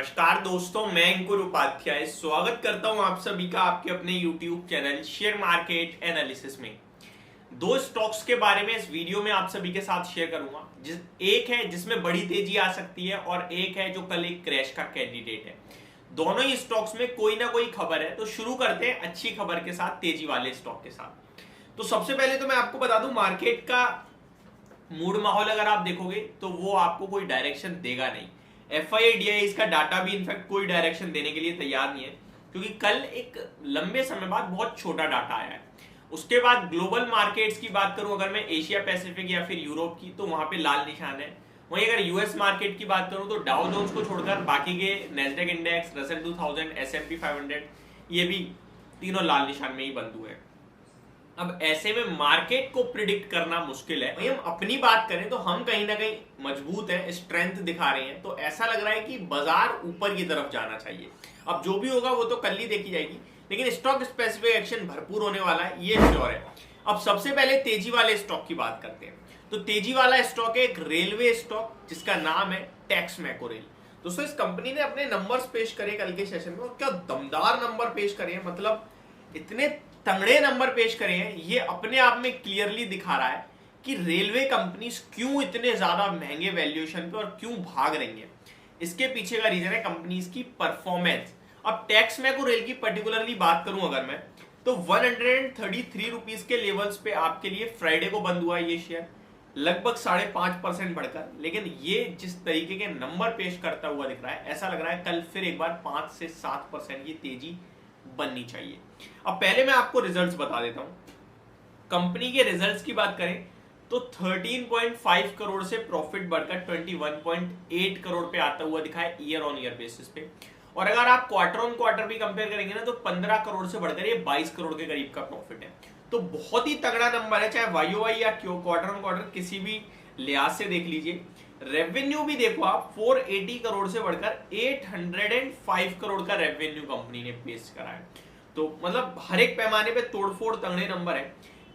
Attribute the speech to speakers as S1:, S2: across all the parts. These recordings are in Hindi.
S1: नमस्कार दोस्तों, मैं अंकुर उपाध्याय स्वागत करता हूं आप सभी का आपके अपने YouTube channel share market analysis में। दो स्टॉक्स के बारे में इस वीडियो में आप सभी के साथ शेयर करूंगा। एक है जिसमें बड़ी तेजी आ सकती है और एक है जो कल एक क्रैश का कैंडिडेट है। दोनों ही स्टॉक्स में कोई ना कोई खबर है, तो शुरू करते हैं अच्छी खबर के साथ, तेजी वाले स्टॉक के साथ। तो सबसे पहले तो मैं आपको बता दूं, मार्केट का मूड माहौल अगर आप देखोगे तो वो आपको कोई डायरेक्शन देगा नहीं। FII का डाटा भी इनफैक्ट कोई डायरेक्शन देने के लिए तैयार नहीं है, क्योंकि कल एक लंबे समय बाद बहुत छोटा डाटा आया है। उसके बाद ग्लोबल मार्केट्स की बात करूं अगर मैं, एशिया पैसिफिक या फिर यूरोप की, तो वहां पे लाल निशान है। वहीं अगर यूएस मार्केट की बात करूं तो डाउ जोन्स को छोड़कर बाकी के नैस्डैक इंडेक्स, रसेल 2000, S&P 500 ये भी तीनों लाल निशान में ही बंद हुए। अब ऐसे में मार्केट को प्रिडिक्ट करना मुश्किल है। हम अपनी बात करें तो हम कहीं ना कहीं मजबूत हैं, स्ट्रेंथ दिखा रहे हैं, तो ऐसा लग रहा है कि बाजार ऊपर की तरफ जाना चाहिए। अब जो भी होगा वो तो कल ही देखी जाएगी, लेकिन स्टॉक स्पेसिफिक एक्शन भरपूर होने वाला है, ये श्योर है। अब सबसे पहले तेजी वाले स्टॉक की बात करते हैं। तो तेजी वाला स्टॉक है एक रेलवे स्टॉक जिसका नाम है टेक्समैको रेल। दोस्तों, इस कंपनी ने अपने नंबर्स पेश करे कल के सेशन में, और क्या दमदार नंबर पेश करे हैं। मतलब इतने तगड़े नंबर पेश करे हैं, ये अपने आप में क्लियरली दिखा रहा है कि रेलवे कंपनीज क्यों इतने ज्यादा महंगे वैल्यूएशन पे और क्यों भाग रही हैं। इसके पीछे का रीजन है कंपनीज की परफॉर्मेंस। अब टेक्समैको रेल की पर्टिकुलरली बात करूं अगर मैं, तो 133 रुपीज के लेवल्स पे आपके लिए फ्राइडे को बंद हुआ ये शेयर, लगभग 5.5% बढ़कर। लेकिन ये जिस तरीके के नंबर पेश करता हुआ दिख रहा है, ऐसा लग रहा है कल फिर एक बार 5 से 7% की तेजी बननी चाहिए। अब पहले मैं आपको रिजल्ट्स बता देता हूं। कंपनी के रिजल्ट्स की बात करें तो 13.5 करोड़ से प्रॉफिट बढ़कर 21.8 करोड़ पे आता हुआ दिखा है ईयर ऑन ईयर बेसिस पे। और अगर आप क्वार्टर ऑन क्वार्टर भी कंपेयर करेंगे ना, तो 15 करोड़ से बढ़कर ये 22 करोड़ के करीब का प्रॉफिट है। तो बहुत ही तगड़ा नंबर है, चाहे YOY या क्वार्टर ऑन क्वार्टर किसी भी लिहाज से देख लीजिए। रेवेन्यू भी देखो आप, 480 करोड़ से बढ़कर 805 करोड़ का रेवेन्यू कंपनी ने पेश करा है। तो मतलब हर एक पैमाने पे तोड़फोड़ तगड़े नंबर है।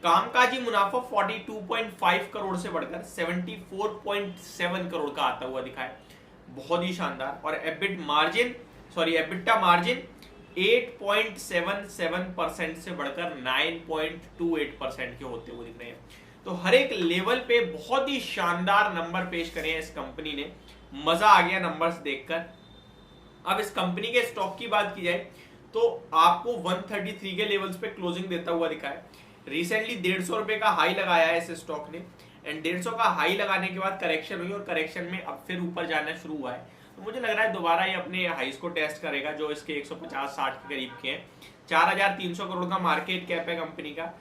S1: कामकाजी मुनाफा 42.5 करोड़ से बढ़कर 74.7 करोड़ का आता हुआ दिखा है, बहुत ही शानदार। और एबिटा मार्जिन 8.77% से बढ़कर 9.28% के होते हुए दिख रहे हैं। तो हर एक लेवल पे बहुत ही शानदार नंबर पेश करे हैं इस कंपनी ने, मजा आ गया नंबर्स देखकर। अब इस कंपनी के स्टॉक की बात की जाए तो आपको 133 के लेवल्स पे क्लोजिंग देता हुआ दिखा है। रिसेंटली 150 रुपए का हाई लगाया है इस स्टॉक ने, एंड 150 का हाई लगाने के बाद करेक्शन हुई और करेक्शन में अब फिर ऊपर जाना शुरू हुआ है। तो मुझे लग रहा है दोबारा ये अपने हाईस को टेस्ट करेगा, जो इसके 150-60 के करीब के हैं। 4300 करोड़ का मार्केट कैप है कंपनी का।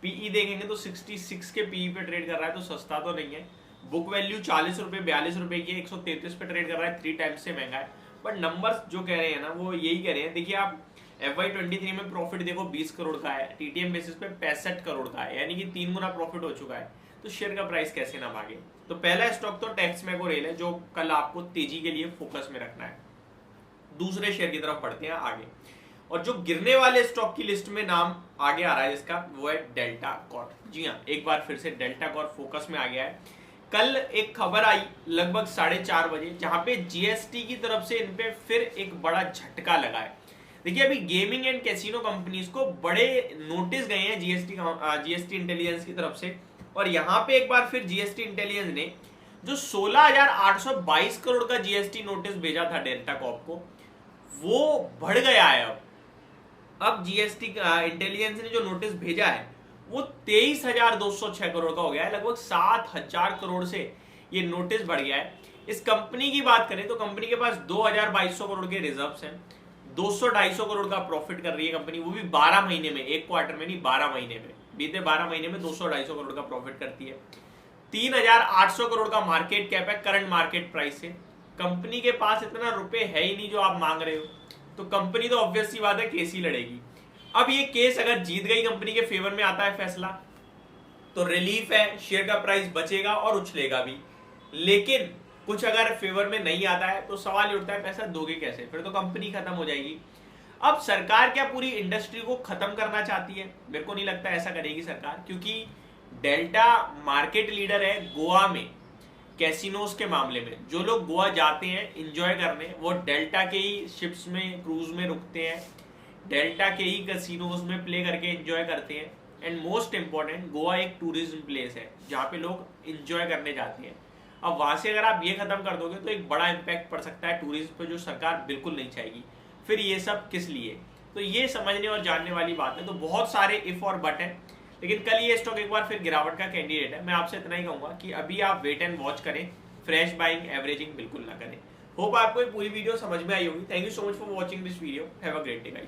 S1: पीई देखेंगे तो 66 के पीई पे ट्रेड कर रहा है, तो सस्ता तो नहीं है। बुक वैल्यू 40 रुपए 42 रुपए की, 133 पे ट्रेड कर रहा है, 3 टाइम्स से महंगा है। बट नंबर्स जो कह रहे हैं ना, वो यही कह रहे हैं। देखिए आप FY23 में प्रॉफिट देखो 20 करोड़ का है, TTM बेसिस पे 65 करोड़ का है, यानी कि 3 गुना प्रॉफिट हो चुका है। तो शेयर का प्राइस कैसे ना भागे। तो पहला स्टॉक तो टेक्समैको रेल है, जो कल आपको तेजी के लिए फोकस में रखना है। दूसरे शेयर की तरफ बढ़ते हैं आगे, और जो गिरने वाले स्टॉक की लिस्ट में नाम आगे आ रहा है जिसका, वो है डेल्टा कॉर्प। जी हाँ, एक बार फिर से डेल्टा कॉर्प फोकस में आ गया है। कल एक खबर आई लगभग 4:30 बजे, जहां पे GST की तरफ से इन पे फिर एक बड़ा झटका लगा है। देखिए अभी गेमिंग एंड कैसीनो कंपनीज को बड़े नोटिस गए हैं GST इंटेलिजेंस की तरफ से, और यहाँ पे एक बार फिर GST इंटेलिजेंस ने जो 16,822 करोड़ का GST नोटिस भेजा था डेल्टा कॉर्प को, वो बढ़ गया है। अब GST इंटेलिजेंस ने जो नोटिस भेजा है वो 23,206 करोड़ का हो गया है, लगभग 7,000 करोड़ से ये नोटिस बढ़ गया है। इस कंपनी की बात करें तो कंपनी के पास 2,2200 करोड़ के रिजर्व्स हैं, 200-250 करोड़ का प्रॉफिट कर रही है कंपनी, वो भी 12 महीने में, एक क्वार्टर में नहीं, 12 महीने में, बीते 12 महीने में 200-250 करोड़ का प्रॉफिट करती है। 3,800 करोड़ का मार्केट कैप है करंट मार्केट प्राइस से। कंपनी के पास इतना रुपए है ही नहीं जो आप मांग रहे हो, तो कंपनी तो ऑब्वियस सी बात है केस ही लड़ेगी। अब ये केस अगर जीत गई, कंपनी के फेवर में आता है फैसला, तो रिलीफ है, शेयर का प्राइस बचेगा और उछलेगा भी। लेकिन कुछ अगर फेवर में नहीं आता है तो सवाल उठता है पैसा दोगे कैसे, फिर तो कंपनी खत्म हो जाएगी। अब सरकार क्या पूरी इंडस्ट्री को खत्म करना चाहती है? मेरे को नहीं लगता ऐसा करेगी सरकार, क्योंकि डेल्टा मार्केट लीडर है गोवा में। कैसीनोज के मामले में जो लोग गोवा जाते हैं एंजॉय करने, वो डेल्टा के ही शिप्स में क्रूज में रुकते हैं, डेल्टा के ही कैसीनोज में प्ले करके एंजॉय करते हैं। एंड मोस्ट इंपॉर्टेंट, गोवा एक टूरिज्म प्लेस है जहाँ पे लोग एंजॉय करने जाते हैं। अब वहां से अगर आप ये खत्म कर दोगे तो एक बड़ा इम्पैक्ट पड़ सकता है टूरिज्म पे, जो सरकार बिल्कुल नहीं चाहेगी। फिर ये सब किस लिए? तो ये समझने और जानने वाली बात है। तो बहुत सारे इफ और बट है, लेकिन कल ये स्टॉक एक बार फिर गिरावट का कैंडिडेट है। मैं आपसे इतना ही कहूंगा कि अभी आप वेट एंड वॉच करें, फ्रेश बाइंग एवरेजिंग बिल्कुल ना करें। होप आपको ये पूरी वीडियो समझ में आई होगी। Thank you so much for watching this video. Have a great day guys.